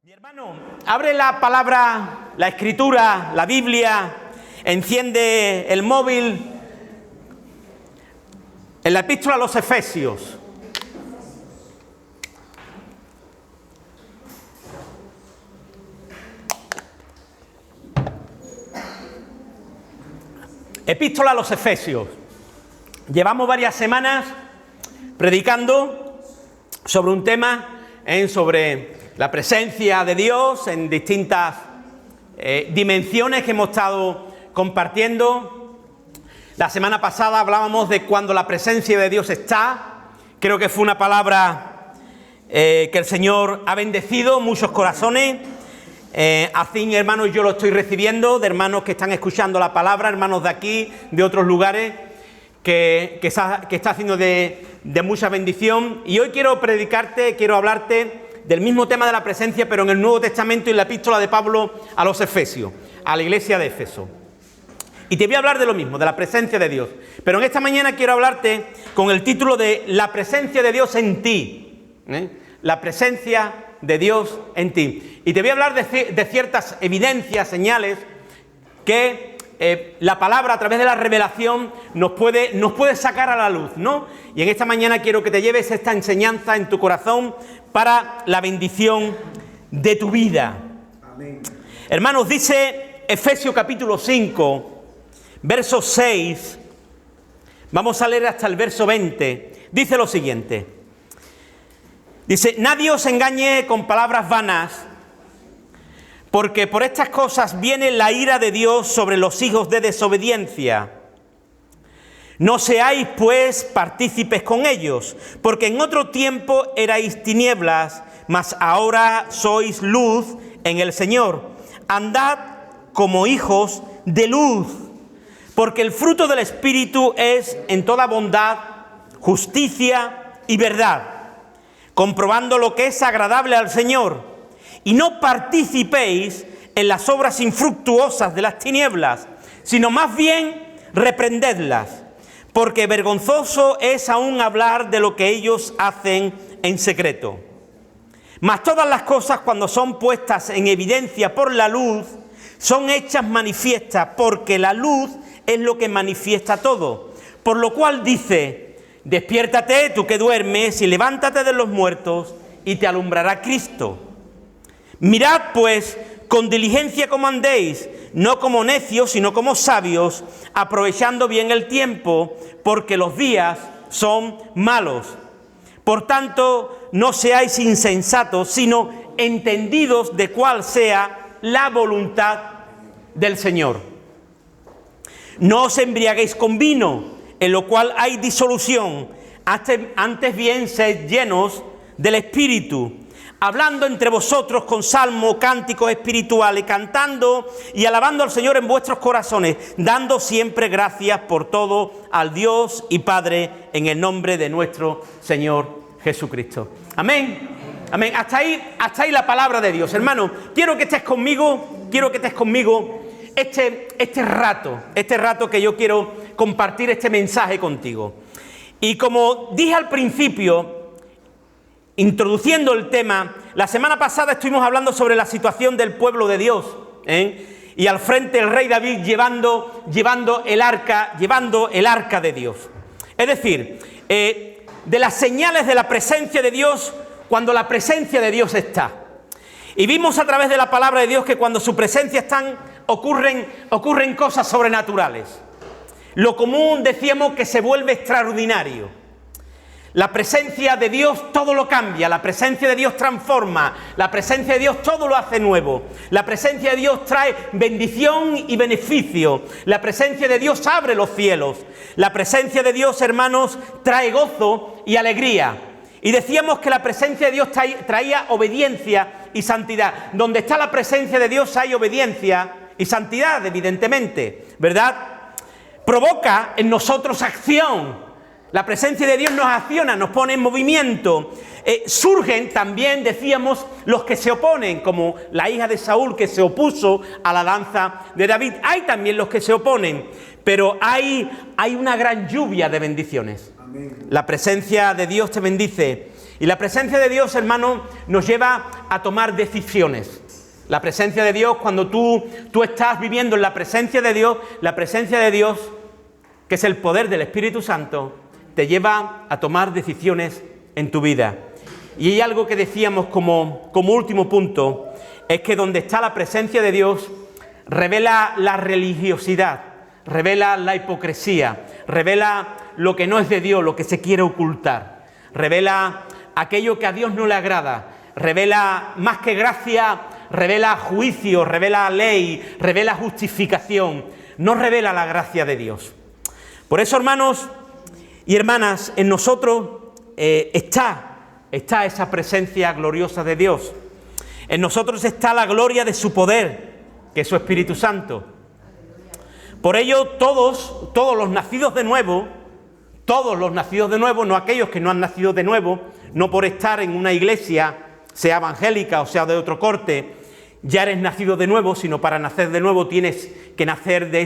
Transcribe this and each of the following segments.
Mi hermano, abre la palabra, la escritura, la Biblia, enciende el móvil en la epístola a los Efesios. Epístola a los Efesios. Llevamos varias semanas predicando sobre un tema, sobre la presencia de Dios en distintas dimensiones que hemos estado compartiendo. La semana pasada hablábamos de cuando la presencia de Dios está. Creo que fue una palabra que el Señor ha bendecido muchos corazones. Así, hermanos, yo lo estoy recibiendo de hermanos que están escuchando la palabra, hermanos de aquí, de otros lugares, que está haciendo de mucha bendición. Y hoy quiero hablarte del mismo tema de la presencia, pero en el Nuevo Testamento y en la epístola de Pablo a los Efesios, a la iglesia de Éfeso. Y te voy a hablar de lo mismo, de la presencia de Dios. Pero en esta mañana quiero hablarte con el título de La presencia de Dios en ti. La presencia de Dios en ti. Y te voy a hablar de ciertas evidencias, señales, que la palabra a través de la revelación nos puede sacar a la luz, ¿no? Y en esta mañana quiero que te lleves esta enseñanza en tu corazón para la bendición de tu vida. Amén. Hermanos, dice Efesios capítulo 5, verso 6, vamos a leer hasta el verso 20, dice lo siguiente. Dice: nadie os engañe con palabras vanas, porque por estas cosas viene la ira de Dios sobre los hijos de desobediencia. No seáis, pues, partícipes con ellos, porque en otro tiempo erais tinieblas, mas ahora sois luz en el Señor. Andad como hijos de luz, porque el fruto del Espíritu es en toda bondad, justicia y verdad, comprobando lo que es agradable al Señor. Y no participéis en las obras infructuosas de las tinieblas, sino más bien reprendedlas, porque vergonzoso es aún hablar de lo que ellos hacen en secreto. Mas todas las cosas, cuando son puestas en evidencia por la luz, son hechas manifiestas, porque la luz es lo que manifiesta todo. Por lo cual dice: despiértate, tú que duermes, y levántate de los muertos, y te alumbrará Cristo. Mirad, pues, con diligencia cómo andéis, no como necios, sino como sabios, aprovechando bien el tiempo, porque los días son malos. Por tanto, no seáis insensatos, sino entendidos de cuál sea la voluntad del Señor. No os embriaguéis con vino, en lo cual hay disolución, antes bien sed llenos del Espíritu, hablando entre vosotros con salmos, cánticos espirituales, cantando y alabando al Señor en vuestros corazones, dando siempre gracias por todo al Dios y Padre, en el nombre de nuestro Señor Jesucristo. Amén. Amén. Hasta ahí la palabra de Dios. Hermano, quiero que estés conmigo este rato que yo quiero compartir este mensaje contigo. Y como dije al principio, introduciendo el tema, la semana pasada estuvimos hablando sobre la situación del pueblo de Dios, y al frente el rey David llevando el arca de Dios. Es decir, de las señales de la presencia de Dios cuando la presencia de Dios está. Y vimos a través de la palabra de Dios que cuando su presencia está, ocurren cosas sobrenaturales. Lo común, decíamos, que se vuelve extraordinario. La presencia de Dios todo lo cambia, la presencia de Dios transforma, la presencia de Dios todo lo hace nuevo. La presencia de Dios trae bendición y beneficio. La presencia de Dios abre los cielos. La presencia de Dios, hermanos, trae gozo y alegría. Y decíamos que la presencia de Dios traía obediencia y santidad. Donde está la presencia de Dios hay obediencia y santidad, evidentemente, ¿verdad? Provoca en nosotros acción. La presencia de Dios nos acciona, nos pone en movimiento. Surgen también, decíamos, los que se oponen, como la hija de Saúl que se opuso a la danza de David. Hay también los que se oponen, pero hay una gran lluvia de bendiciones. Amén. La presencia de Dios te bendice. Y la presencia de Dios, hermano, nos lleva a tomar decisiones. La presencia de Dios, cuando tú estás viviendo en la presencia de Dios, que es el poder del Espíritu Santo, te lleva a tomar decisiones en tu vida. Y hay algo que decíamos como último punto, es que donde está la presencia de Dios, revela la religiosidad, revela la hipocresía, revela lo que no es de Dios, lo que se quiere ocultar, revela aquello que a Dios no le agrada, revela más que gracia, revela juicio, revela ley, revela justificación, no revela la gracia de Dios. Por eso, hermanos y hermanas, en nosotros está esa presencia gloriosa de Dios. En nosotros está la gloria de su poder, que es su Espíritu Santo. Por ello, todos los nacidos de nuevo, no aquellos que no han nacido de nuevo, no por estar en una iglesia, sea evangélica o sea de otro corte, ya eres nacido de nuevo, sino para nacer de nuevo tienes que nacer de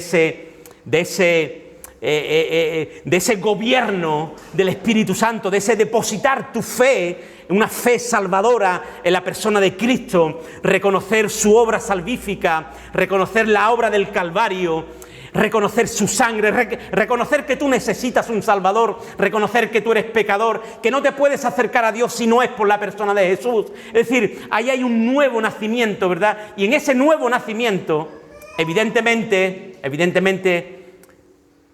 ese gobierno del Espíritu Santo, de ese depositar tu fe, una fe salvadora en la persona de Cristo, reconocer su obra salvífica, reconocer la obra del Calvario, reconocer su sangre, reconocer que tú necesitas un Salvador, reconocer que tú eres pecador, que no te puedes acercar a Dios si no es por la persona de Jesús. Es decir, ahí hay un nuevo nacimiento, ¿verdad? Y en ese nuevo nacimiento, evidentemente,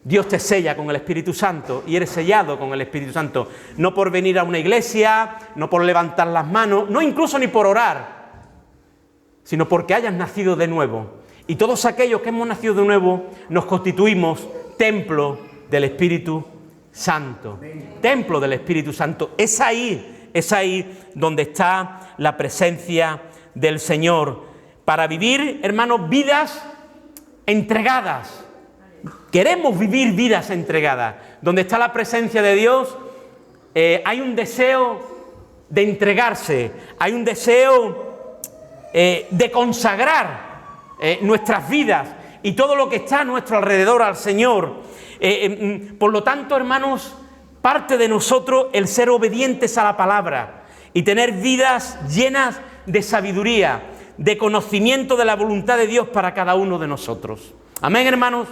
Dios te sella con el Espíritu Santo y eres sellado con el Espíritu Santo. No por venir a una iglesia, no por levantar las manos, no incluso ni por orar, sino porque hayas nacido de nuevo. Y todos aquellos que hemos nacido de nuevo nos constituimos templo del Espíritu Santo. Templo del Espíritu Santo. Es ahí donde está la presencia del Señor. Para vivir, hermanos, vidas entregadas. Queremos vivir vidas entregadas. Donde está la presencia de Dios, hay un deseo de entregarse, hay un deseo de consagrar nuestras vidas y todo lo que está a nuestro alrededor al Señor. Por lo tanto, hermanos, parte de nosotros el ser obedientes a la palabra y tener vidas llenas de sabiduría, de conocimiento de la voluntad de Dios para cada uno de nosotros. Amén, hermanos.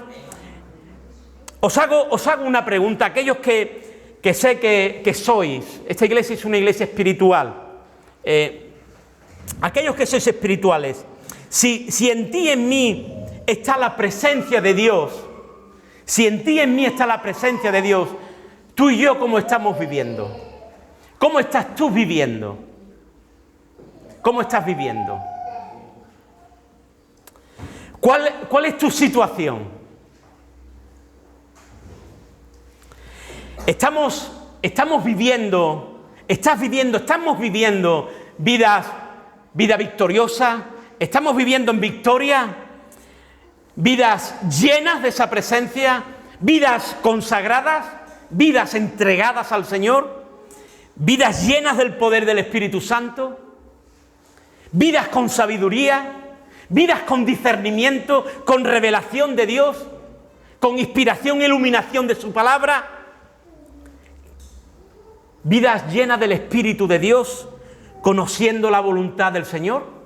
Os hago una pregunta, aquellos que sé que sois, esta iglesia es una iglesia espiritual, aquellos que sois espirituales, si en ti y en mí está la presencia de Dios, si en ti y en mí está la presencia de Dios, tú y yo, ¿cómo estamos viviendo? ¿Cómo estás tú viviendo? ¿Cómo estás viviendo? ¿Cuál es tu situación? Estamos viviendo vida victoriosa, estamos viviendo en victoria, vidas llenas de esa presencia, vidas consagradas, vidas entregadas al Señor, vidas llenas del poder del Espíritu Santo, vidas con sabiduría, vidas con discernimiento, con revelación de Dios, con inspiración e iluminación de su palabra. Vidas llenas del Espíritu de Dios, conociendo la voluntad del Señor.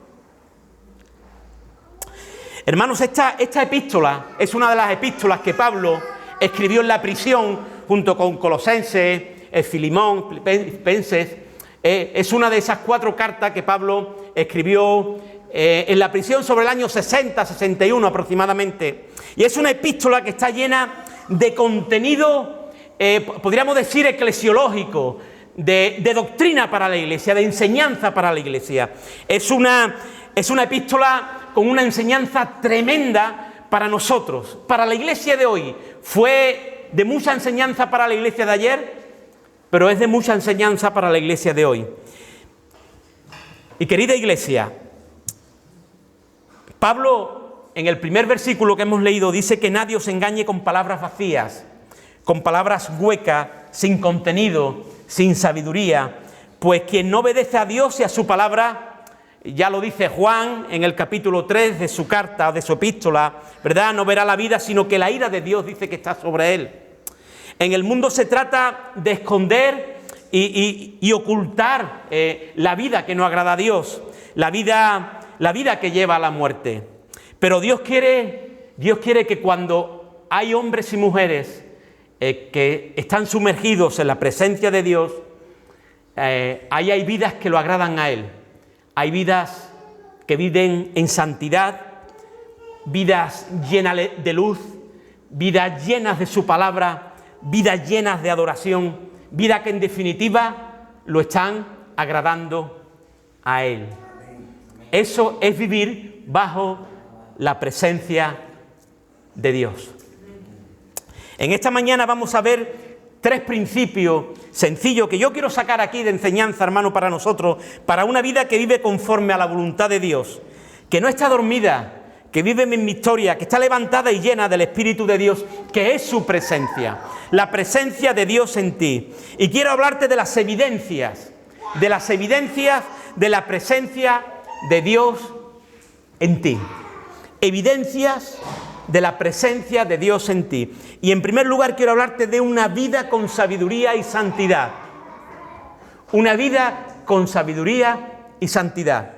Hermanos, esta epístola es una de las epístolas que Pablo escribió en la prisión junto con Colosenses, Filimón, Filipenses. Es una de esas 4 cartas que Pablo escribió en la prisión sobre el año 60-61 aproximadamente. Y es una epístola que está llena de contenido, podríamos decir, eclesiológico, de doctrina para la iglesia, de enseñanza para la iglesia. Es una epístola con una enseñanza tremenda para nosotros, para la iglesia de hoy. Fue de mucha enseñanza para la iglesia de ayer, pero es de mucha enseñanza para la iglesia de hoy. Y querida iglesia, Pablo, en el primer versículo que hemos leído, dice que nadie os engañe con palabras vacías, con palabras huecas, sin contenido, sin sabiduría, pues quien no obedece a Dios y a su palabra, ya lo dice Juan en el capítulo 3 de su carta, de su epístola, ¿verdad? No verá la vida, sino que la ira de Dios dice que está sobre él. En el mundo se trata de esconder y ocultar la vida que no agrada a Dios, la vida que lleva a la muerte. Pero Dios quiere que cuando hay hombres y mujeres que están sumergidos en la presencia de Dios, ahí hay vidas que lo agradan a Él. Hay vidas que viven en santidad, vidas llenas de luz, vidas llenas de su palabra, vidas llenas de adoración, vidas que en definitiva lo están agradando a Él. Eso es vivir bajo la presencia de Dios. En esta mañana vamos a ver 3 principios sencillos que yo quiero sacar aquí de enseñanza, hermano, para nosotros, para una vida que vive conforme a la voluntad de Dios, que no está dormida, que vive en victoria, que está levantada y llena del Espíritu de Dios, que es su presencia, la presencia de Dios en ti. Y quiero hablarte de las evidencias de la presencia de Dios en ti. Evidencias de la presencia de Dios en ti. Y en primer lugar quiero hablarte de una vida con sabiduría y santidad. Una vida con sabiduría y santidad.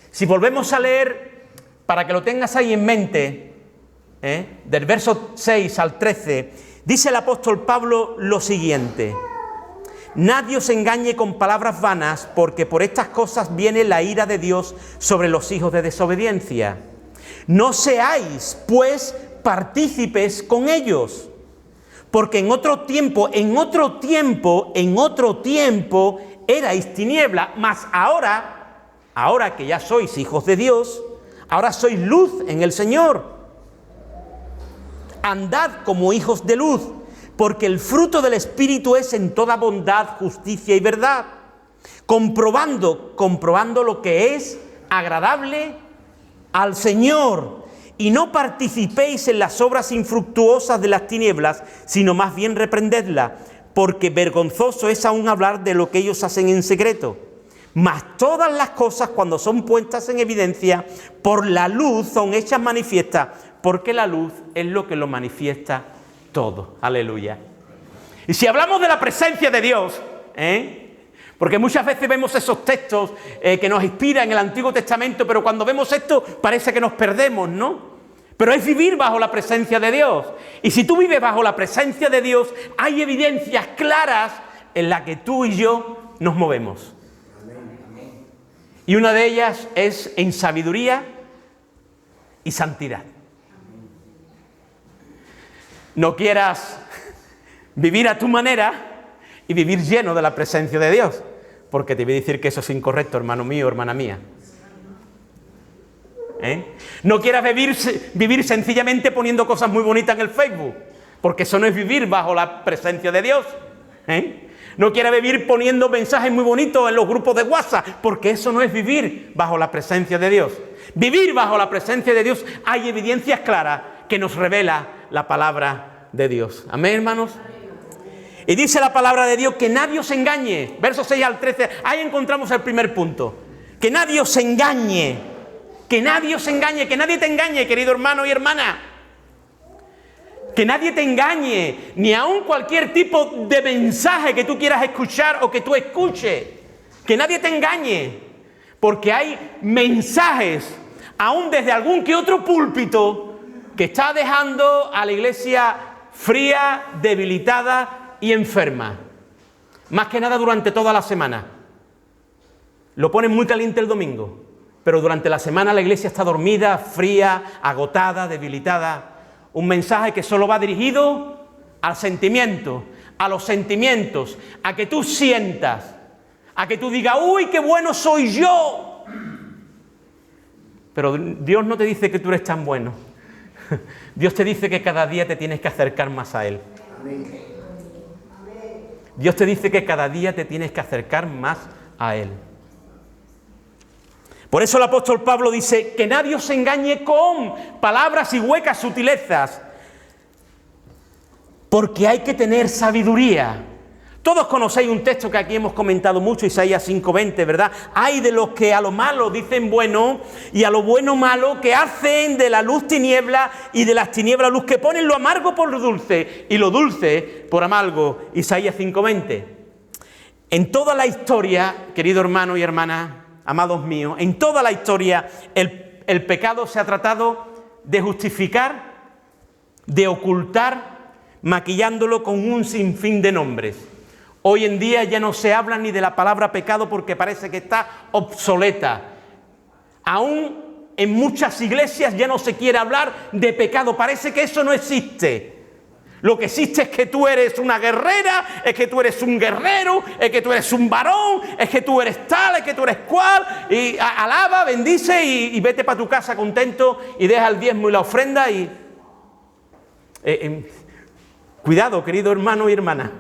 Si volvemos a leer, para que lo tengas ahí en mente, del verso 6 al 13, dice el apóstol Pablo lo siguiente: nadie os engañe con palabras vanas, porque por estas cosas viene la ira de Dios sobre los hijos de desobediencia. No seáis, pues, partícipes con ellos, porque en otro tiempo erais tiniebla, mas ahora que ya sois hijos de Dios, ahora sois luz en el Señor. Andad como hijos de luz, porque el fruto del Espíritu es en toda bondad, justicia y verdad, comprobando lo que es agradable al Señor, y no participéis en las obras infructuosas de las tinieblas, sino más bien reprendedlas, porque vergonzoso es aún hablar de lo que ellos hacen en secreto. Mas todas las cosas, cuando son puestas en evidencia por la luz, son hechas manifiestas, porque la luz es lo que lo manifiesta todo. Aleluya. Y si hablamos de la presencia de Dios, porque muchas veces vemos esos textos que nos inspiran en el Antiguo Testamento, pero cuando vemos esto parece que nos perdemos, ¿no? Pero es vivir bajo la presencia de Dios. Y si tú vives bajo la presencia de Dios, hay evidencias claras en las que tú y yo nos movemos. Y una de ellas es en sabiduría y santidad. No quieras vivir a tu manera y vivir lleno de la presencia de Dios, porque te voy a decir que eso es incorrecto, hermano mío, hermana mía. No quieras vivir sencillamente poniendo cosas muy bonitas en el Facebook, porque eso no es vivir bajo la presencia de Dios. No quieras vivir poniendo mensajes muy bonitos en los grupos de WhatsApp, porque eso no es vivir bajo la presencia de Dios. Vivir bajo la presencia de Dios, hay evidencias claras que nos revela la palabra de Dios. Amén, hermanos. Y dice la palabra de Dios que nadie os engañe. Versos 6 al 13, ahí encontramos el primer punto. Que nadie os engañe. Que nadie os engañe, que nadie te engañe, querido hermano y hermana. Que nadie te engañe, ni aun cualquier tipo de mensaje que tú quieras escuchar o que tú escuches. Que nadie te engañe, porque hay mensajes, aún desde algún que otro púlpito, que está dejando a la iglesia fría, debilitada y enferma. Más que nada durante toda la semana. Lo ponen muy caliente el domingo, pero durante la semana la iglesia está dormida, fría, agotada, debilitada. Un mensaje que solo va dirigido al sentimiento, a los sentimientos, a que tú sientas, a que tú digas, ¡uy, qué bueno soy yo! Pero Dios no te dice que tú eres tan bueno. Dios te dice que cada día te tienes que acercar más a Él. Dios te dice que cada día te tienes que acercar más a Él. Por eso el apóstol Pablo dice que nadie os engañe con palabras y huecas sutilezas, porque hay que tener sabiduría. Todos conocéis un texto que aquí hemos comentado mucho, Isaías 5:20, ¿verdad? Hay de los que a lo malo dicen bueno y a lo bueno malo, que hacen de la luz tiniebla y de las tinieblas luz, que ponen lo amargo por lo dulce y lo dulce por amargo. Isaías 5:20. En toda la historia, querido hermano y hermana, amados míos, en toda la historia el pecado se ha tratado de justificar, de ocultar, maquillándolo con un sinfín de nombres. Hoy en día ya no se habla ni de la palabra pecado porque parece que está obsoleta. Aún en muchas iglesias ya no se quiere hablar de pecado, parece que eso no existe. Lo que existe es que tú eres una guerrera, es que tú eres un guerrero, es que tú eres un varón, es que tú eres tal, es que tú eres cual, y alaba, bendice y vete para tu casa contento y deja el diezmo y la ofrenda y... Cuidado, querido hermano y hermana.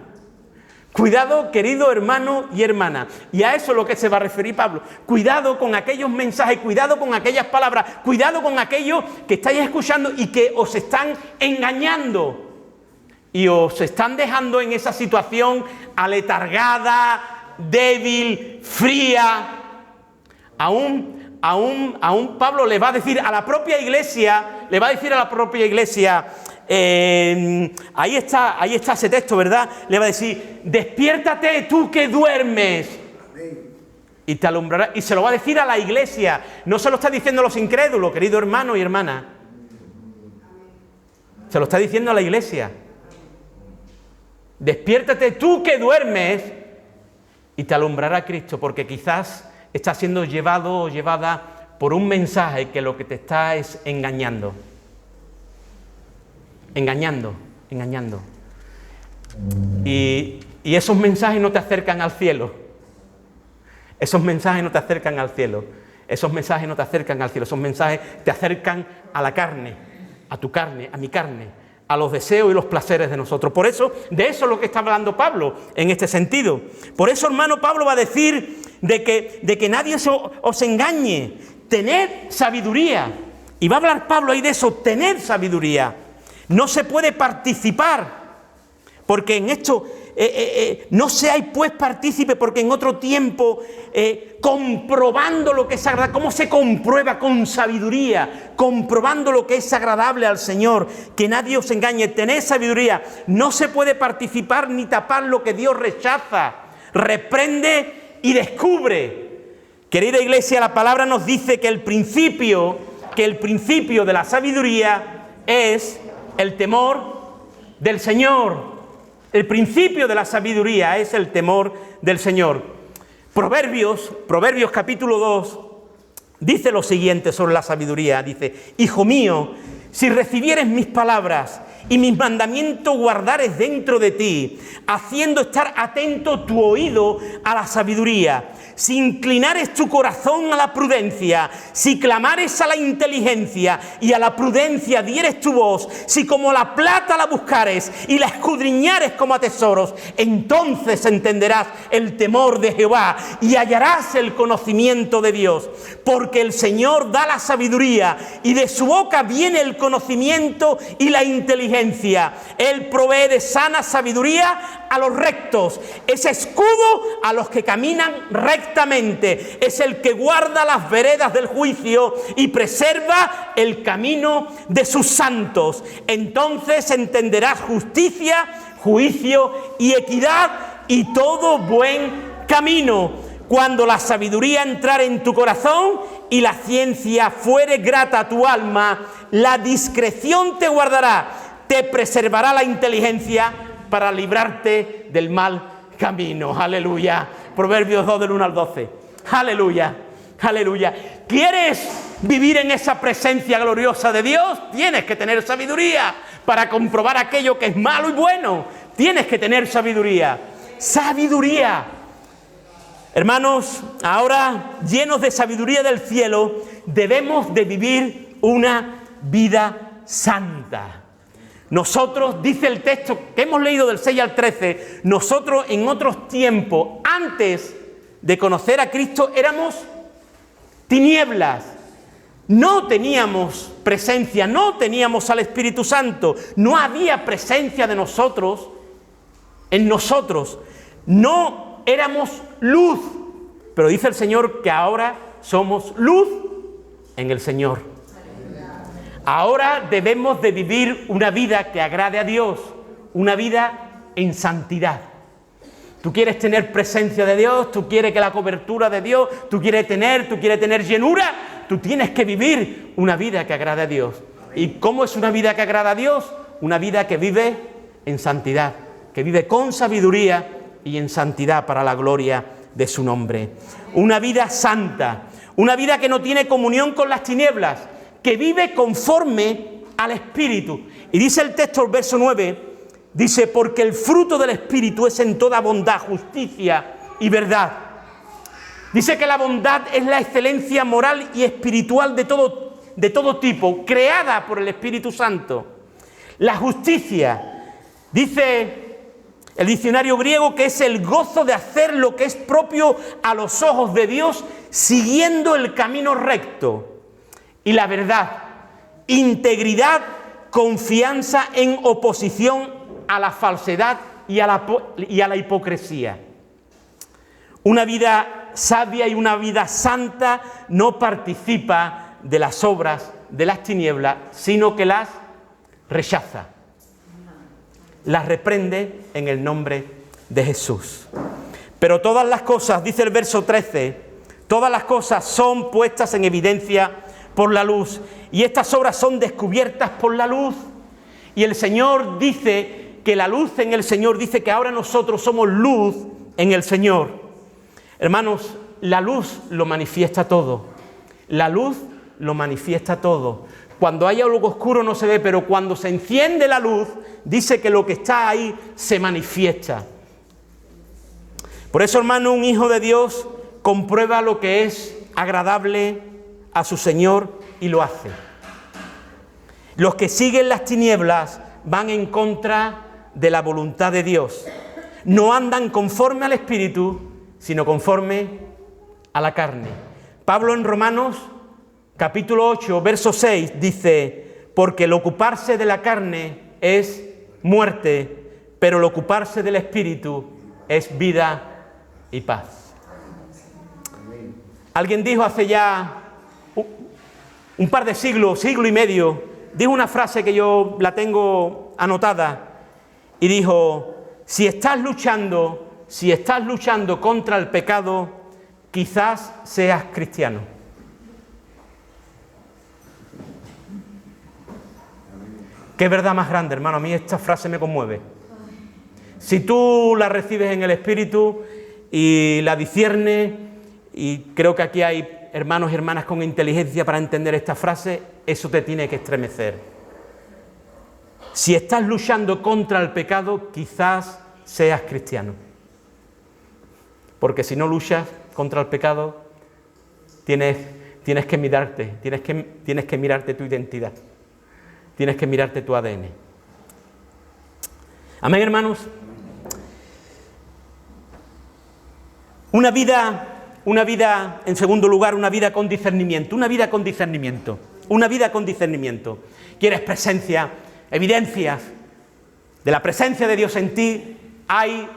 Cuidado, querido hermano y hermana. Y a eso es lo que se va a referir Pablo. Cuidado con aquellos mensajes, cuidado con aquellas palabras, cuidado con aquellos que estáis escuchando y que os están engañando. Y os están dejando en esa situación aletargada, débil, fría. Aún Pablo le va a decir a la propia iglesia, ahí está ese texto, ¿verdad? Le va a decir, despiértate tú que duermes. Y te alumbrará. Y se lo va a decir a la iglesia. No se lo está diciendo a los incrédulos, querido hermano y hermana. Se lo está diciendo a la iglesia. Despiértate tú que duermes y te alumbrará Cristo, porque quizás estás siendo llevado o llevada por un mensaje que lo que te está es engañando. Engañando. Y esos mensajes no te acercan al cielo. Esos mensajes no te acercan al cielo. Esos mensajes no te acercan al cielo. Esos mensajes te acercan a la carne, a tu carne, a mi carne, a los deseos y los placeres de nosotros. Por eso, de eso es lo que está hablando Pablo en este sentido. Por eso, hermano, Pablo va a decir de que nadie os engañe. Tened sabiduría. Y va a hablar Pablo ahí de eso, tened sabiduría. No se puede participar, porque en esto no seáis pues partícipe, porque en otro tiempo, comprobando lo que es agradable, ¿cómo se comprueba? Con sabiduría, comprobando lo que es agradable al Señor, que nadie os engañe, tened sabiduría. No se puede participar ni tapar lo que Dios rechaza, reprende y descubre. Querida iglesia, la palabra nos dice que el principio de la sabiduría es el temor del Señor. El principio de la sabiduría es el temor del Señor. Proverbios capítulo 2 dice lo siguiente sobre la sabiduría. Dice, hijo mío, si recibieres mis palabras y mis mandamientos guardares dentro de ti, haciendo estar atento tu oído a la sabiduría, si inclinares tu corazón a la prudencia, si clamares a la inteligencia y a la prudencia dieres tu voz, si como la plata la buscares y la escudriñares como a tesoros, entonces entenderás el temor de Jehová y hallarás el conocimiento de Dios. Porque el Señor da la sabiduría y de su boca viene el conocimiento y la inteligencia. Él provee de sana sabiduría a los rectos, es escudo a los que caminan rectamente, es el que guarda las veredas del juicio y preserva el camino de sus santos. Entonces entenderás justicia, juicio y equidad y todo buen camino. Cuando la sabiduría entrare en tu corazón y la ciencia fuere grata a tu alma, la discreción te guardará, te preservará la inteligencia para librarte del mal camino. Aleluya. Proverbios 2 del 1 al 12. Aleluya. Aleluya. ¿Quieres vivir en esa presencia gloriosa de Dios? Tienes que tener sabiduría para comprobar aquello que es malo y bueno. Tienes que tener sabiduría. Sabiduría. Hermanos, ahora llenos de sabiduría del cielo, debemos de vivir una vida santa. Nosotros, dice el texto que hemos leído del 6 al 13, nosotros en otros tiempos, antes de conocer a Cristo, éramos tinieblas. No teníamos presencia, no teníamos al Espíritu Santo, no había presencia de nosotros, en nosotros. No éramos luz, pero dice el Señor que ahora somos luz en el Señor. Ahora debemos de vivir una vida que agrade a Dios, una vida en santidad. Tú quieres tener presencia de Dios, tú quieres que la cobertura de Dios, tú quieres tener llenura, tú tienes que vivir una vida que agrade a Dios. ¿Y cómo es una vida que agrada a Dios? Una vida que vive en santidad, que vive con sabiduría y en santidad para la gloria de su nombre. Una vida santa, una vida que no tiene comunión con las tinieblas, que vive conforme al Espíritu. Y dice el texto, el verso 9, dice, porque el fruto del Espíritu es en toda bondad, justicia y verdad. Dice que la bondad es la excelencia moral y espiritual de todo tipo, creada por el Espíritu Santo. La justicia, dice el diccionario griego, que es el gozo de hacer lo que es propio a los ojos de Dios, siguiendo el camino recto. Y la verdad, integridad, confianza en oposición a la falsedad y a la hipocresía. Una vida sabia y una vida santa no participa de las obras de las tinieblas, sino que las rechaza, las reprende en el nombre de Jesús. Pero todas las cosas, dice el verso 13, todas las cosas son puestas en evidencia por la luz, y estas obras son descubiertas por la luz. Y el Señor dice que la luz en el Señor, dice que ahora nosotros somos luz en el Señor. Hermanos, la luz lo manifiesta todo. La luz lo manifiesta todo. Cuando hay algo oscuro no se ve, pero cuando se enciende la luz, dice que lo que está ahí se manifiesta. Por eso, hermano, un hijo de Dios comprueba lo que es agradable a su Señor y lo hace. Los que siguen las tinieblas van en contra de la voluntad de Dios. No andan conforme al Espíritu, sino conforme a la carne. Pablo en Romanos, capítulo 8, verso 6, dice, porque el ocuparse de la carne es muerte, pero el ocuparse del Espíritu es vida y paz. Alguien dijo hace ya un par de siglos, siglo y medio, dijo una frase que yo la tengo anotada, y dijo, si estás luchando contra el pecado, quizás seas cristiano. Qué verdad más grande, hermano, a mí esta frase me conmueve. Si tú la recibes en el Espíritu y la disciernes, y creo que aquí hay hermanos y hermanas con inteligencia para entender esta frase, eso te tiene que estremecer. Si estás luchando contra el pecado, quizás seas cristiano. Porque si no luchas contra el pecado, tienes que mirarte, tienes que mirarte tu identidad, tienes que mirarte tu ADN. Amén, hermanos. Una vida, en segundo lugar, una vida con discernimiento, una vida con discernimiento. ¿Quieres presencia? Evidencias de la presencia de Dios en ti. Hay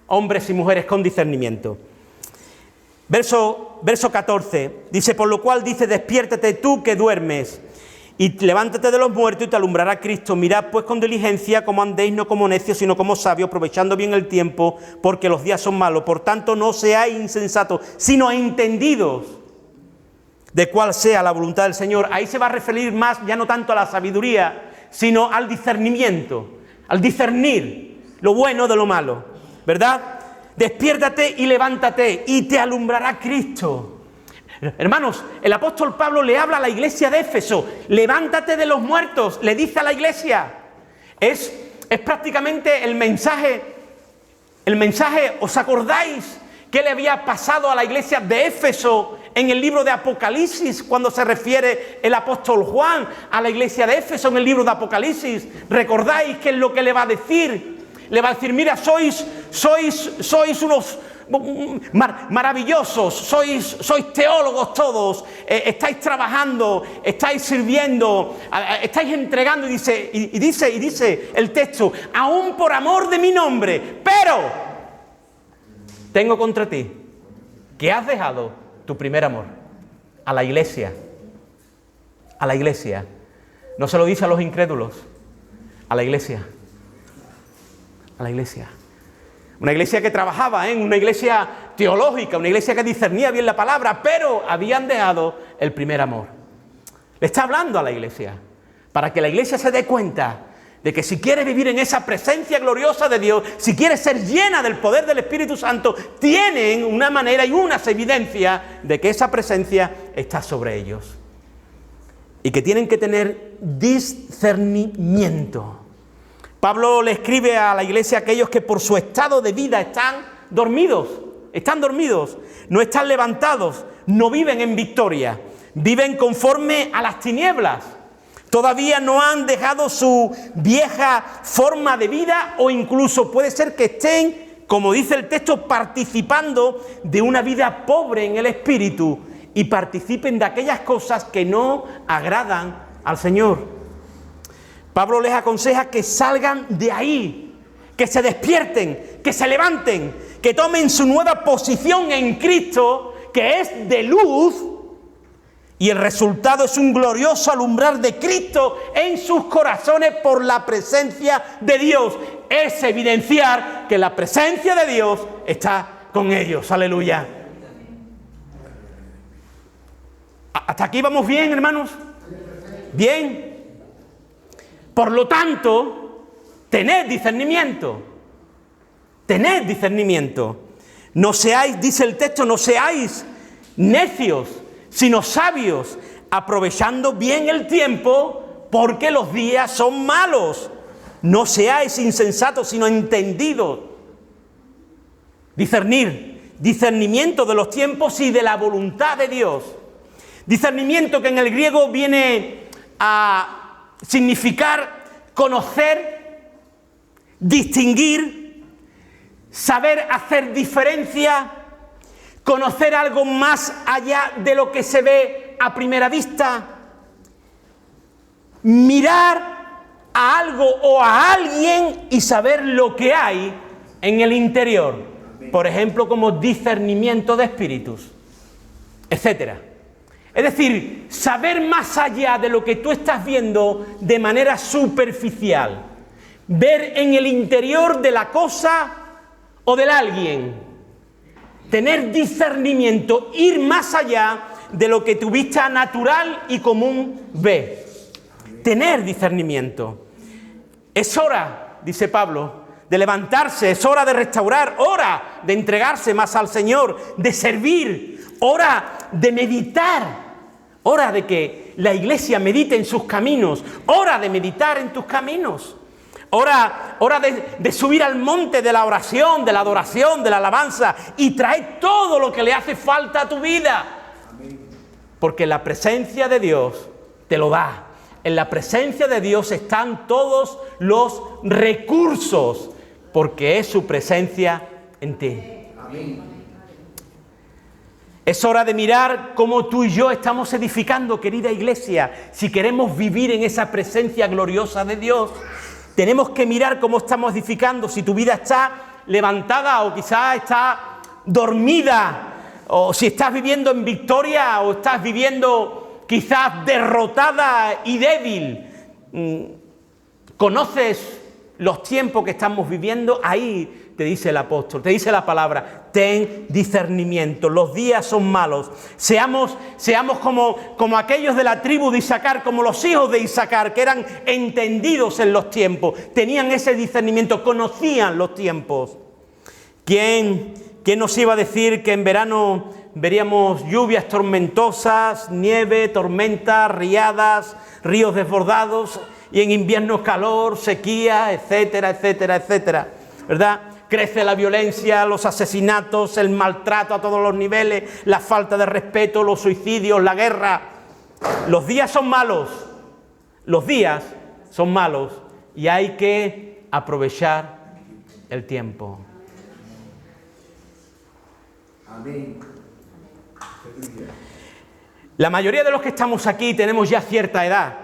hombres y mujeres con discernimiento. Verso 14, dice, por lo cual dice, despiértate tú que duermes, y levántate de los muertos y te alumbrará Cristo. Mirad pues con diligencia cómo andéis, no como necios, sino como sabios, aprovechando bien el tiempo, porque los días son malos. Por tanto, no seáis insensatos, sino entendidos de cuál sea la voluntad del Señor. Ahí se va a referir más, ya no tanto a la sabiduría, sino al discernimiento, al discernir lo bueno de lo malo, ¿verdad? Despiértate y levántate y te alumbrará Cristo. Hermanos, el apóstol Pablo le habla a la iglesia de Éfeso, levántate de los muertos, le dice a la iglesia. Es prácticamente el mensaje, ¿os acordáis qué le había pasado a la iglesia de Éfeso en el libro de Apocalipsis, cuando se refiere el apóstol Juan a la iglesia de Éfeso en el libro de Apocalipsis? ¿Recordáis qué es lo que le va a decir? Le va a decir, mira, sois unos maravillosos, sois teólogos todos, estáis trabajando, estáis sirviendo, estáis entregando, y dice el texto, aún por amor de mi nombre, pero tengo contra ti que has dejado tu primer amor. A la iglesia. No se lo dice a los incrédulos, a la iglesia. Una iglesia que trabajaba, una iglesia teológica, una iglesia que discernía bien la palabra, pero habían dejado el primer amor. Le está hablando a la iglesia, para que la iglesia se dé cuenta de que si quiere vivir en esa presencia gloriosa de Dios, si quiere ser llena del poder del Espíritu Santo, tienen una manera y unas evidencias de que esa presencia está sobre ellos. Y que tienen que tener discernimiento. Pablo le escribe a la iglesia a aquellos que por su estado de vida están dormidos, no están levantados, no viven en victoria, viven conforme a las tinieblas. Todavía no han dejado su vieja forma de vida o incluso puede ser que estén, como dice el texto, participando de una vida pobre en el espíritu y participen de aquellas cosas que no agradan al Señor. Pablo les aconseja que salgan de ahí, que se despierten, que se levanten, que tomen su nueva posición en Cristo, que es de luz. Y el resultado es un glorioso alumbrar de Cristo en sus corazones por la presencia de Dios. Es evidenciar que la presencia de Dios está con ellos. Aleluya. ¿Hasta aquí vamos bien, hermanos? Bien. Por lo tanto, tened discernimiento. Tened discernimiento. No seáis, dice el texto, no seáis necios, sino sabios, aprovechando bien el tiempo, porque los días son malos. No seáis insensatos, sino entendidos. Discernimiento de los tiempos y de la voluntad de Dios. Discernimiento que en el griego viene a significar conocer, distinguir, saber hacer diferencia, conocer algo más allá de lo que se ve a primera vista, mirar a algo o a alguien y saber lo que hay en el interior, por ejemplo, como discernimiento de espíritus, etcétera. Es decir, saber más allá de lo que tú estás viendo de manera superficial, ver en el interior de la cosa o del alguien, tener discernimiento, ir más allá de lo que tu vista natural y común ve. Tener discernimiento. Es hora, dice Pablo, de levantarse, es hora de restaurar, hora de entregarse más al Señor, de servir, hora de meditar, hora de que la iglesia medite en sus caminos, hora de meditar en tus caminos. Hora de subir al monte de la oración, de la adoración, de la alabanza y traer todo lo que le hace falta a tu vida. Porque la presencia de Dios te lo da. En la presencia de Dios están todos los recursos, porque es su presencia en ti. Es hora de mirar cómo tú y yo estamos edificando, querida iglesia, si queremos vivir en esa presencia gloriosa de Dios. Tenemos que mirar cómo estamos edificando, si tu vida está levantada o quizás está dormida, o si estás viviendo en victoria o estás viviendo quizás derrotada y débil. ¿Conoces los tiempos que estamos viviendo? Ahí te dice el apóstol, te dice la palabra, ten discernimiento, los días son malos. Seamos como aquellos de la tribu de Isaacar, como los hijos de Isaacar, que eran entendidos en los tiempos, tenían ese discernimiento, conocían los tiempos. ¿Quién nos iba a decir que en verano veríamos lluvias tormentosas, nieve, tormentas, riadas, ríos desbordados, y en invierno calor, sequía, etcétera, etcétera, etcétera? ¿Verdad? Crece la violencia, los asesinatos, el maltrato a todos los niveles, la falta de respeto, los suicidios, la guerra. Los días son malos, y hay que aprovechar el tiempo. Amén. La mayoría de los que estamos aquí tenemos ya cierta edad.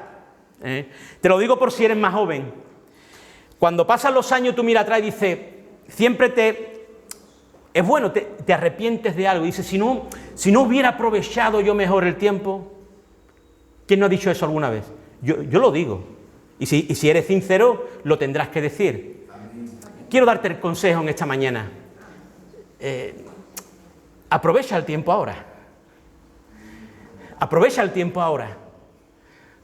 Te lo digo por si eres más joven. Cuando pasan los años tú miras atrás y dices, es bueno, te arrepientes de algo. Dices, si no hubiera aprovechado yo mejor el tiempo. ¿Quién no ha dicho eso alguna vez? Yo lo digo. Y si eres sincero, lo tendrás que decir. quiero darte el consejo en esta mañana. Aprovecha el tiempo ahora. Aprovecha el tiempo ahora.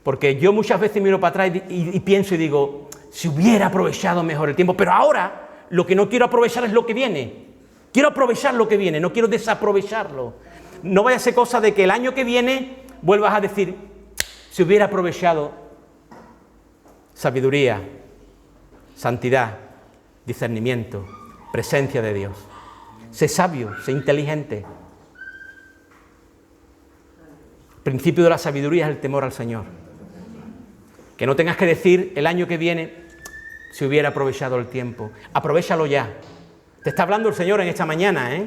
Porque yo muchas veces miro para atrás y pienso y digo, si hubiera aprovechado mejor el tiempo, pero ahora lo que no quiero aprovechar es lo que viene. Quiero aprovechar lo que viene, no quiero desaprovecharlo. No vaya a ser cosa de que el año que viene vuelvas a decir, si hubiera aprovechado sabiduría, santidad, discernimiento, presencia de Dios. Sé sabio, sé inteligente. El principio de la sabiduría es el temor al Señor. Que no tengas que decir el año que viene, si hubiera aprovechado el tiempo. Aprovéchalo ya. Te está hablando el Señor en esta mañana, ¿eh?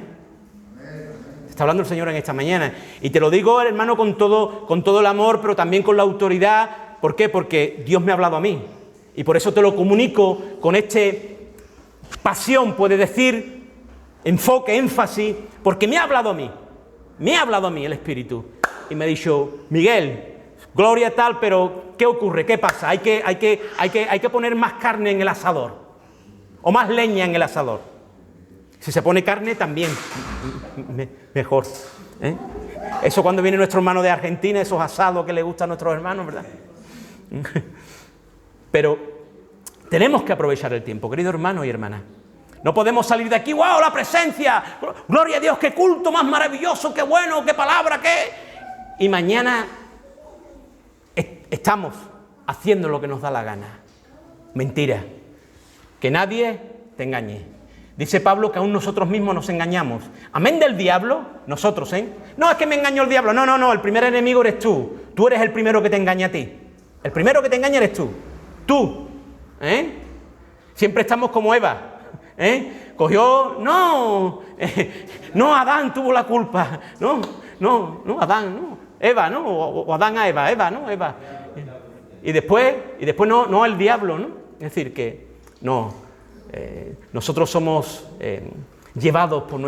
Te está hablando el Señor en esta mañana. Y te lo digo, hermano, con todo el amor, pero también con la autoridad. ¿Por qué? Porque Dios me ha hablado a mí. Y por eso te lo comunico con pasión, puede decir, enfoque, énfasis, porque me ha hablado a mí. Me ha hablado a mí el Espíritu. Y me ha dicho, Miguel, gloria tal, pero ¿qué ocurre? ¿Qué pasa? Hay que poner más carne en el asador. O más leña en el asador. Si se pone carne, también mejor. ¿Eh? Eso cuando viene nuestro hermano de Argentina, esos asados que le gustan a nuestros hermanos, ¿verdad? Pero tenemos que aprovechar el tiempo, querido hermano y hermana. No podemos salir de aquí, ¡wow, la presencia! ¡Gloria a Dios, qué culto más maravilloso, qué bueno, qué palabra, qué! Y mañana estamos haciendo lo que nos da la gana. Mentira. Que nadie te engañe. Dice Pablo que aún nosotros mismos nos engañamos. Amén del diablo, nosotros, ¿eh? No, es que me engañó el diablo. No, el primer enemigo eres tú. Tú eres el primero que te engaña a ti. El primero que te engaña eres tú. Tú, ¿eh? Siempre estamos como Eva, ¿eh? Cogió, no, Adán tuvo la culpa. No, Adán, no. Eva, ¿no? O Adán a Eva, ¿no? Eva. Y después no el diablo, ¿no? Es decir, que no, nosotros somos llevados por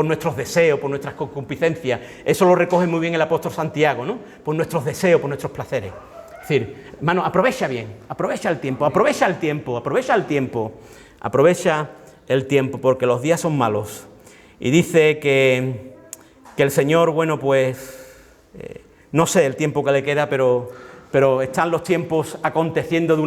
nuestros deseos, por nuestras concupiscencias. Eso lo recoge muy bien el apóstol Santiago, ¿no? Por nuestros deseos, por nuestros placeres. Es decir, hermano, aprovecha bien, aprovecha el tiempo, porque los días son malos. Y dice que el Señor, bueno, pues, no sé el tiempo que le queda, pero están los tiempos aconteciendo de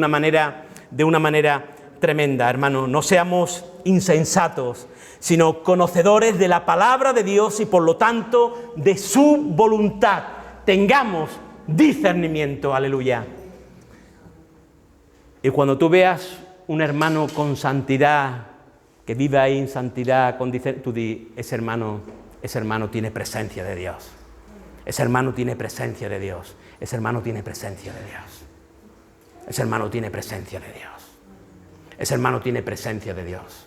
una manera tremenda, hermano. No seamos insensatos, sino conocedores de la palabra de Dios y, por lo tanto, de su voluntad. Tengamos discernimiento, aleluya. Y cuando tú veas un hermano con santidad, que vive ahí en santidad, tú di, ese hermano tiene presencia de Dios. Ese hermano tiene presencia de Dios. Ese hermano tiene presencia de Dios. Ese hermano tiene presencia de Dios. Ese hermano tiene presencia de Dios.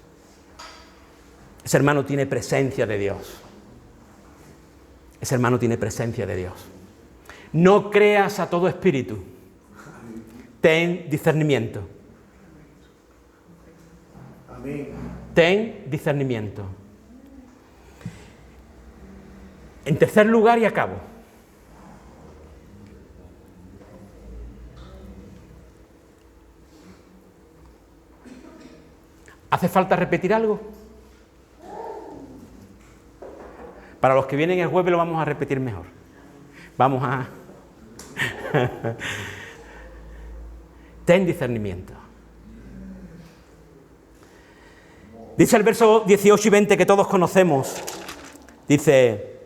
Ese hermano tiene presencia de Dios. Ese hermano tiene presencia de Dios. No creas a todo espíritu. Ten discernimiento. Amén. Ten discernimiento. En tercer lugar, y acabo. ¿Hace falta repetir algo? Para los que vienen el jueves lo vamos a repetir mejor. Vamos a... Ten discernimiento. Dice el verso 18 y 20 que todos conocemos. Dice,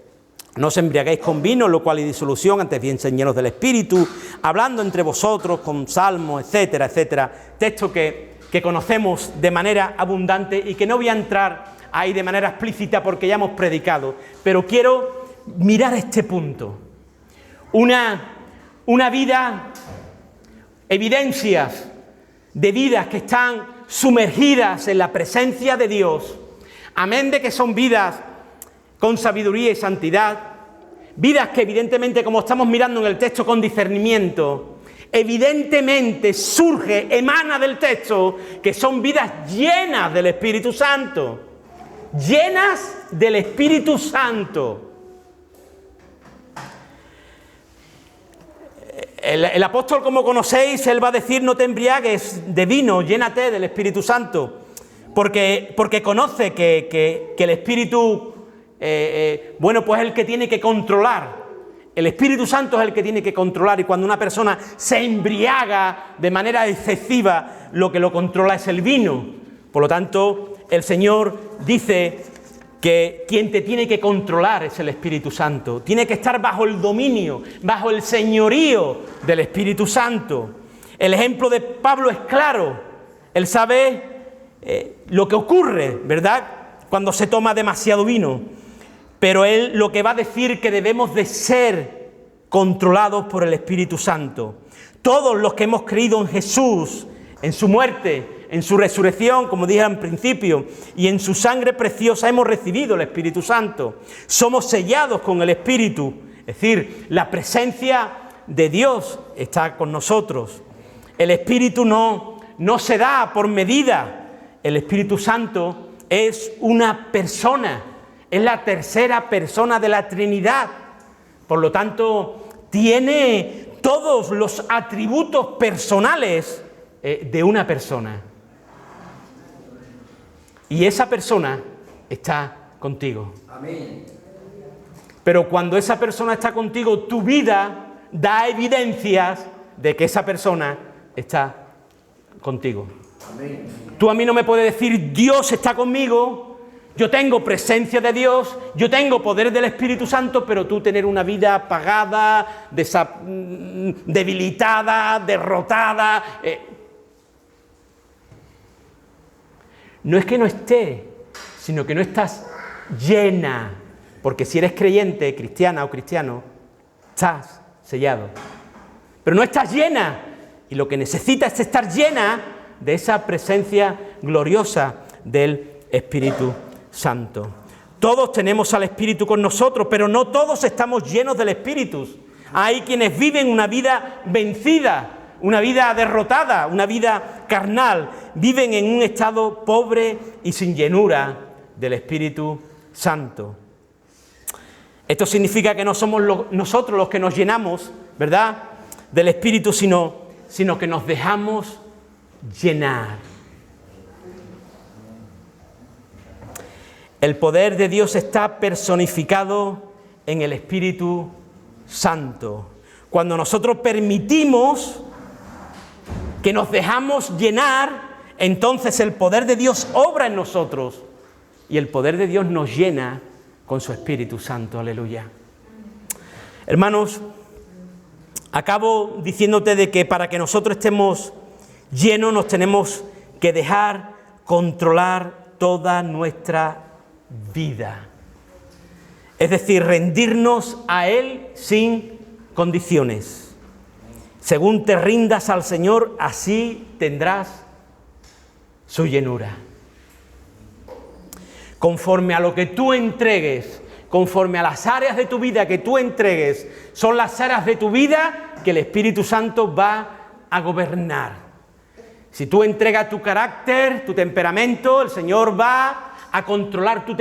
no os embriaguéis con vino, lo cual es disolución, antes bien llenos del Espíritu, hablando entre vosotros con salmos, etcétera, etcétera. Texto que conocemos de manera abundante y que no voy a entrar ahí de manera explícita porque ya hemos predicado, pero quiero mirar este punto. Una vida, evidencias de vidas que están sumergidas en la presencia de Dios, amén de que son vidas con sabiduría y santidad, vidas que evidentemente, como estamos mirando en el texto, con discernimiento, evidentemente emana del texto, que son vidas llenas del Espíritu Santo, llenas del Espíritu Santo. El apóstol, como conocéis, él va a decir, no te embriagues de vino, llénate del Espíritu Santo. porque conoce que el Espíritu, pues es el que tiene que controlar. El Espíritu Santo es el que tiene que controlar, y cuando una persona se embriaga de manera excesiva, lo que lo controla es el vino. Por lo tanto, el Señor dice que quien te tiene que controlar es el Espíritu Santo. Tiene que estar bajo el dominio, bajo el señorío del Espíritu Santo. El ejemplo de Pablo es claro. Él sabe lo que ocurre, ¿verdad?, cuando se toma demasiado vino. Pero él lo que va a decir que debemos de ser controlados por el Espíritu Santo. Todos los que hemos creído en Jesús, en su muerte, en su resurrección, como dije al principio, y en su sangre preciosa hemos recibido el Espíritu Santo. Somos sellados con el Espíritu, es decir, la presencia de Dios está con nosotros. El Espíritu no se da por medida. El Espíritu Santo es una persona, es la tercera persona de la Trinidad. Por lo tanto, tiene todos los atributos personales de una persona. Y esa persona está contigo. Amén. Pero cuando esa persona está contigo, tu vida da evidencias de que esa persona está contigo. Amén. Tú a mí no me puedes decir, Dios está conmigo, yo tengo presencia de Dios, yo tengo poder del Espíritu Santo, pero tú tener una vida apagada, debilitada, derrotada. No es que no esté, sino que no estás llena. Porque si eres creyente, cristiana o cristiano, estás sellado. Pero no estás llena. Y lo que necesitas es estar llena de esa presencia gloriosa del Espíritu Santo. Todos tenemos al Espíritu con nosotros, pero no todos estamos llenos del Espíritu. Hay quienes viven una vida vencida, una vida derrotada, una vida carnal. Viven en un estado pobre y sin llenura del Espíritu Santo. Esto significa que no somos nosotros los que nos llenamos, ¿verdad?, del Espíritu, sino que nos dejamos llenar. El poder de Dios está personificado en el Espíritu Santo. Cuando nosotros permitimos que nos dejamos llenar, entonces el poder de Dios obra en nosotros y el poder de Dios nos llena con su Espíritu Santo. Aleluya. Hermanos, acabo diciéndote de que para que nosotros estemos llenos nos tenemos que dejar controlar toda nuestra vida. Es decir, rendirnos a Él sin condiciones. Según te rindas al Señor, así tendrás su llenura. Conforme a lo que tú entregues, conforme a las áreas de tu vida que tú entregues, son las áreas de tu vida que el Espíritu Santo va a gobernar. Si tú entregas tu carácter, tu temperamento, el Señor va a controlar tu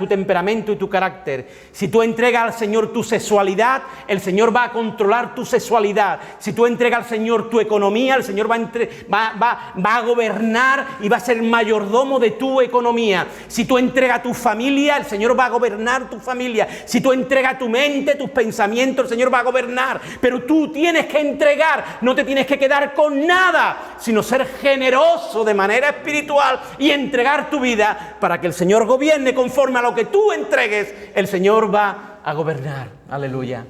temperamento y tu carácter. Si tú entregas al Señor tu sexualidad, el Señor va a controlar tu sexualidad. Si tú entregas al Señor tu economía, el Señor va a gobernar y va a ser mayordomo de tu economía. Si tú entregas tu familia, el Señor va a gobernar tu familia. Si tú entregas tu mente, tus pensamientos, el Señor va a gobernar. Pero tú tienes que entregar, no te tienes que quedar con nada, sino ser generoso de manera espiritual y entregar tu vida para que el Señor gobierne conforme a lo que tú entregues. El Señor va a gobernar. Aleluya.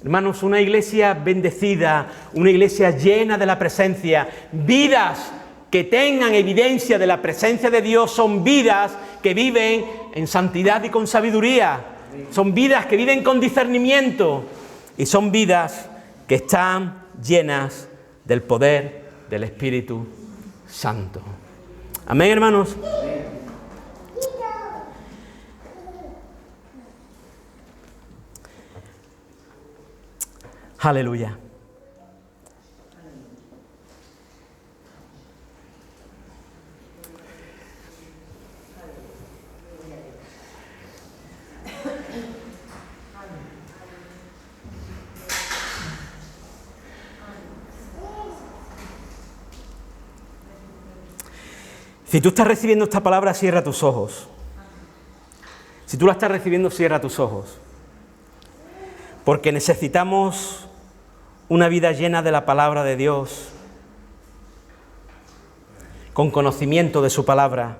Hermanos, una iglesia bendecida, una iglesia llena de la presencia, vidas que tengan evidencia de la presencia de Dios, son vidas que viven en santidad y con sabiduría. Son vidas que viven con discernimiento y son vidas que están llenas del poder del Espíritu Santo. Amén, hermanos. Aleluya. Si tú estás recibiendo esta palabra, cierra tus ojos. Si tú la estás recibiendo, cierra tus ojos. Porque necesitamos una vida llena de la palabra de Dios, con conocimiento de su palabra.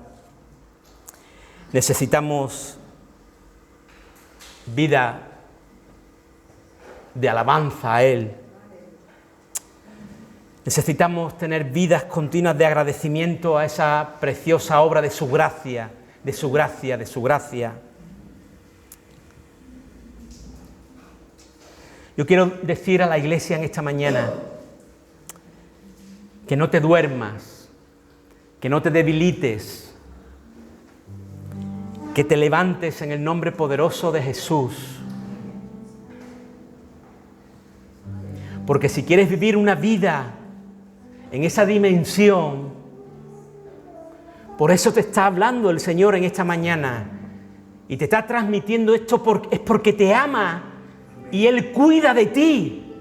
Necesitamos vida de alabanza a Él. Necesitamos tener vidas continuas de agradecimiento a esa preciosa obra de su gracia, de su gracia, de su gracia. Yo quiero decir a la iglesia en esta mañana que no te duermas, que no te debilites, que te levantes en el nombre poderoso de Jesús. Porque si quieres vivir una vida en esa dimensión, por eso te está hablando el Señor en esta mañana y te está transmitiendo esto es porque te ama y Él cuida de ti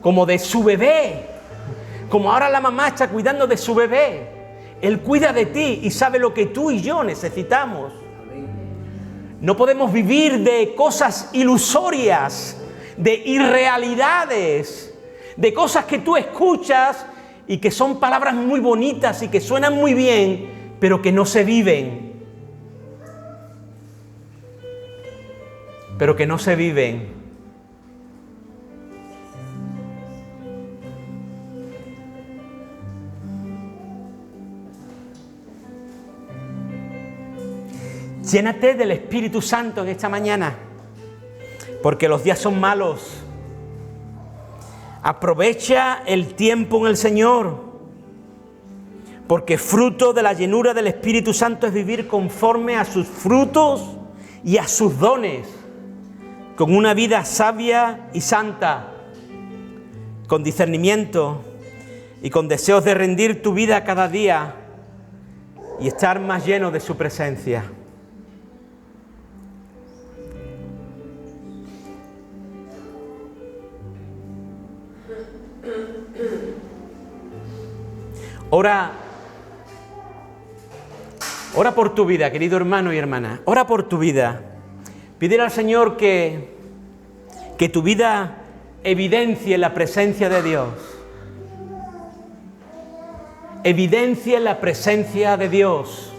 como de su bebé, como ahora la mamá está cuidando de su bebé. Él cuida de ti y sabe lo que tú y yo necesitamos. No podemos vivir de cosas ilusorias, de irrealidades, de cosas que tú escuchas y que son palabras muy bonitas y que suenan muy bien, pero que no se viven. Pero que no se viven. Llénate del Espíritu Santo en esta mañana, porque los días son malos. Aprovecha el tiempo en el Señor, porque fruto de la llenura del Espíritu Santo es vivir conforme a sus frutos y a sus dones, con una vida sabia y santa, con discernimiento y con deseos de rendir tu vida cada día y estar más lleno de su presencia. Ora por tu vida, querido hermano y hermana. Ora por tu vida. Pídele al Señor que tu vida evidencie la presencia de Dios. Evidencie la presencia de Dios.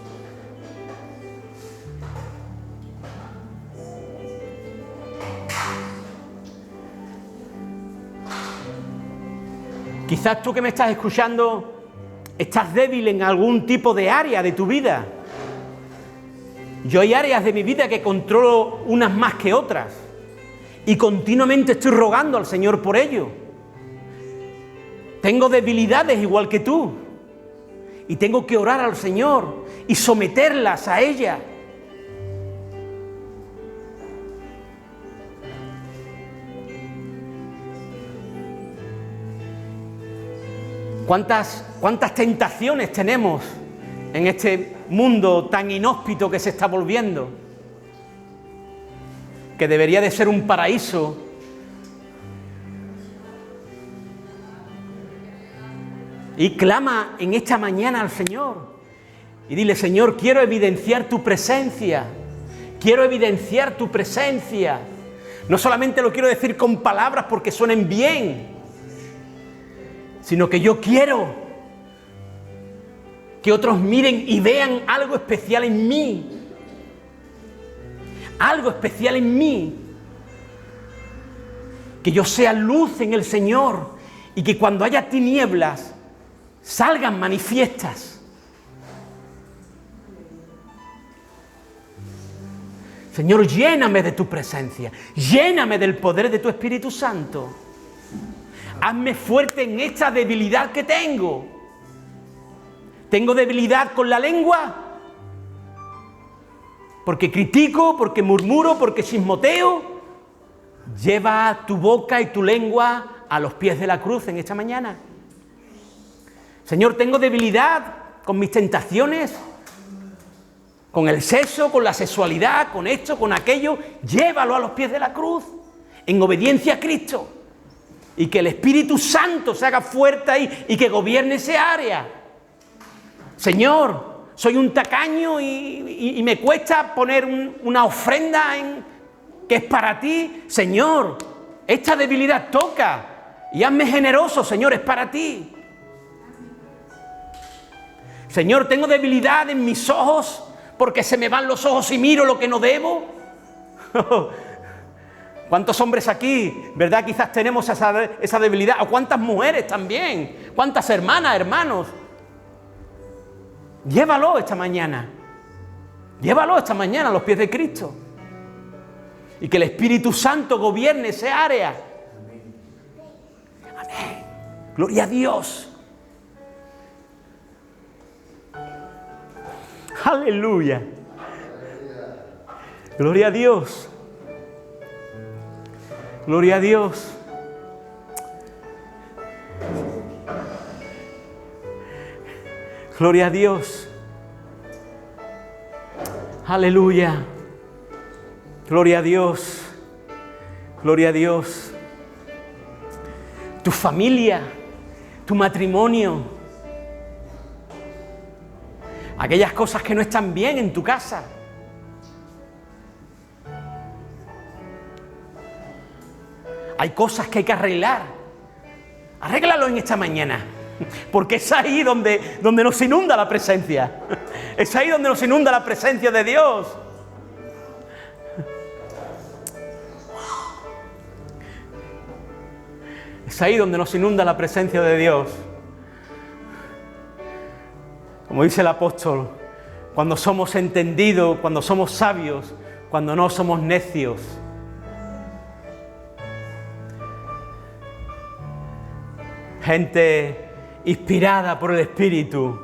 Quizás tú que me estás escuchando estás débil en algún tipo de área de tu vida. Yo hay áreas de mi vida que controlo unas más que otras y continuamente estoy rogando al Señor por ello. Tengo debilidades igual que tú y tengo que orar al Señor y someterlas a ella. ¿Cuántas tentaciones tenemos en este mundo tan inhóspito que se está volviendo? Que debería de ser un paraíso. Y clama en esta mañana al Señor. Y dile: Señor, quiero evidenciar tu presencia. Quiero evidenciar tu presencia. No solamente lo quiero decir con palabras porque suenen bien, sino que yo quiero que otros miren y vean algo especial en mí. Algo especial en mí. Que yo sea luz en el Señor y que cuando haya tinieblas salgan manifiestas. Señor, lléname de tu presencia. Lléname del poder de tu Espíritu Santo. Hazme fuerte en esta debilidad que tengo. ¿Tengo debilidad con la lengua? Porque critico, porque murmuro, porque chismoteo. Lleva tu boca y tu lengua a los pies de la cruz en esta mañana. Señor, tengo debilidad con mis tentaciones, con el sexo, con la sexualidad, con esto, con aquello. Llévalo a los pies de la cruz, en obediencia a Cristo. Y que el Espíritu Santo se haga fuerte ahí y que gobierne ese área. Señor, soy un tacaño y me cuesta poner una ofrenda que es para ti. Señor, esta debilidad toca y hazme generoso, Señor, es para ti. Señor, tengo debilidad en mis ojos porque se me van los ojos y miro lo que no debo. ¿Cuántos hombres aquí, verdad, quizás tenemos esa debilidad? ¿O cuántas mujeres también? ¿Cuántas hermanas, hermanos? Llévalo esta mañana. Llévalo esta mañana a los pies de Cristo. Y que el Espíritu Santo gobierne esa área. Amén. Gloria a Dios. Aleluya. Gloria a Dios. Gloria a Dios. Gloria a Dios. Aleluya. Gloria a Dios. Gloria a Dios. Tu familia, tu matrimonio, aquellas cosas que no están bien en tu casa. Hay cosas que hay que arreglar. Arréglalo en esta mañana. Porque es ahí donde nos inunda la presencia. Es ahí donde nos inunda la presencia de Dios. Es ahí donde nos inunda la presencia de Dios. Como dice el apóstol, cuando somos entendidos, cuando somos sabios, cuando no somos necios. Gente inspirada por el Espíritu.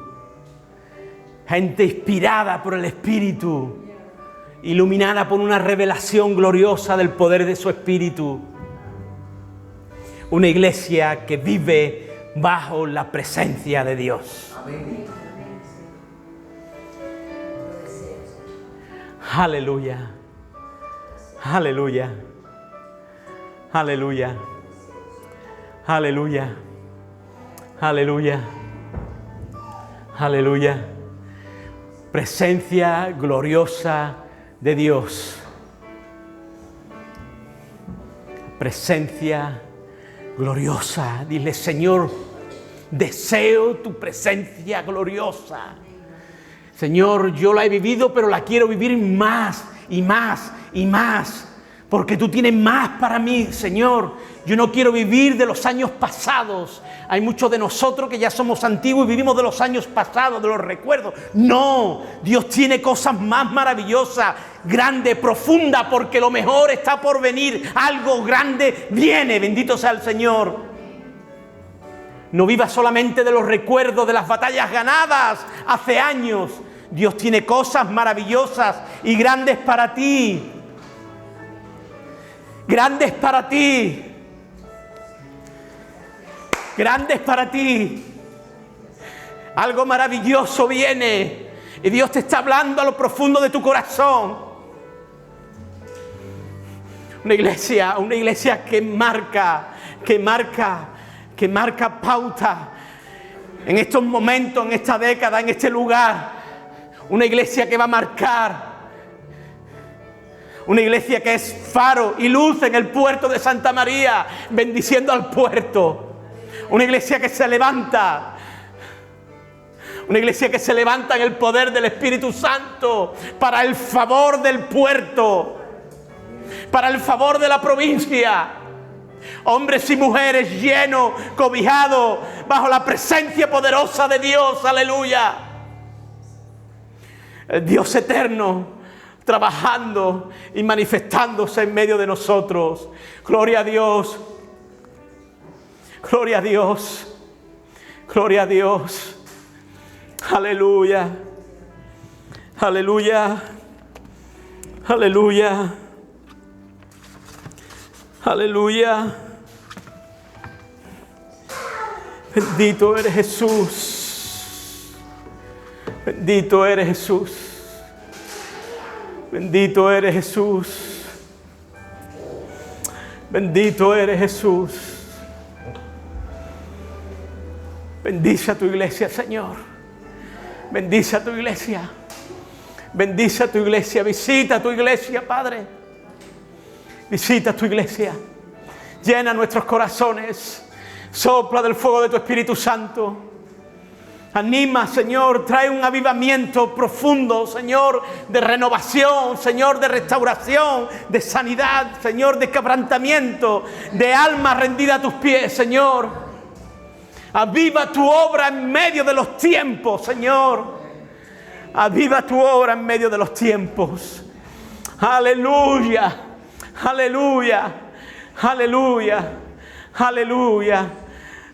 Gente inspirada por el Espíritu. Iluminada por una revelación gloriosa del poder de su Espíritu. Una iglesia que vive bajo la presencia de Dios. Amén. Aleluya. Aleluya. Aleluya. Aleluya. Aleluya. Aleluya. Presencia gloriosa de Dios. Presencia gloriosa. Dile, Señor, deseo tu presencia gloriosa. Señor, yo la he vivido, pero la quiero vivir más y más y más. Porque tú tienes más para mí, Señor. Yo no quiero vivir de los años pasados. Hay muchos de nosotros que ya somos antiguos y vivimos de los años pasados, de los recuerdos. No, Dios tiene cosas más maravillosas, grandes, profundas, porque lo mejor está por venir. Algo grande viene, bendito sea el Señor. No vivas solamente de los recuerdos de las batallas ganadas hace años. Dios tiene cosas maravillosas y grandes para ti. Grandes para ti. Grandes para ti. Algo maravilloso viene. Y Dios te está hablando a lo profundo de tu corazón. Una iglesia que marca pauta en estos momentos, en esta década, en este lugar. Una iglesia que va a marcar. Una iglesia que es faro y luz en el puerto de Santa María, bendiciendo al puerto. Una iglesia que se levanta. Una iglesia que se levanta en el poder del Espíritu Santo para el favor del puerto, para el favor de la provincia. Hombres y mujeres llenos, cobijados bajo la presencia poderosa de Dios. Aleluya. El Dios eterno trabajando y manifestándose en medio de nosotros. Gloria a Dios. Gloria a Dios. Gloria a Dios. Aleluya. Aleluya. Aleluya. Aleluya. Bendito eres Jesús. Bendito eres Jesús. Bendito eres Jesús. Bendito eres Jesús. Bendice a tu iglesia, Señor. Bendice a tu iglesia. Bendice a tu iglesia. Visita a tu iglesia, Padre. Visita a tu iglesia. Llena nuestros corazones. Sopla del fuego de tu Espíritu Santo. Anima, Señor, trae un avivamiento profundo, Señor, de renovación, Señor, de restauración, de sanidad, Señor, de quebrantamiento, de alma rendida a tus pies, Señor. Aviva tu obra en medio de los tiempos, Señor. Aviva tu obra en medio de los tiempos. Aleluya, aleluya, aleluya, aleluya.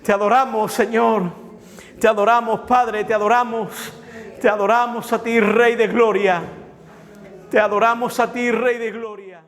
Te adoramos, Señor. Te adoramos, Padre, te adoramos a ti, Rey de Gloria. Te adoramos a ti, Rey de Gloria.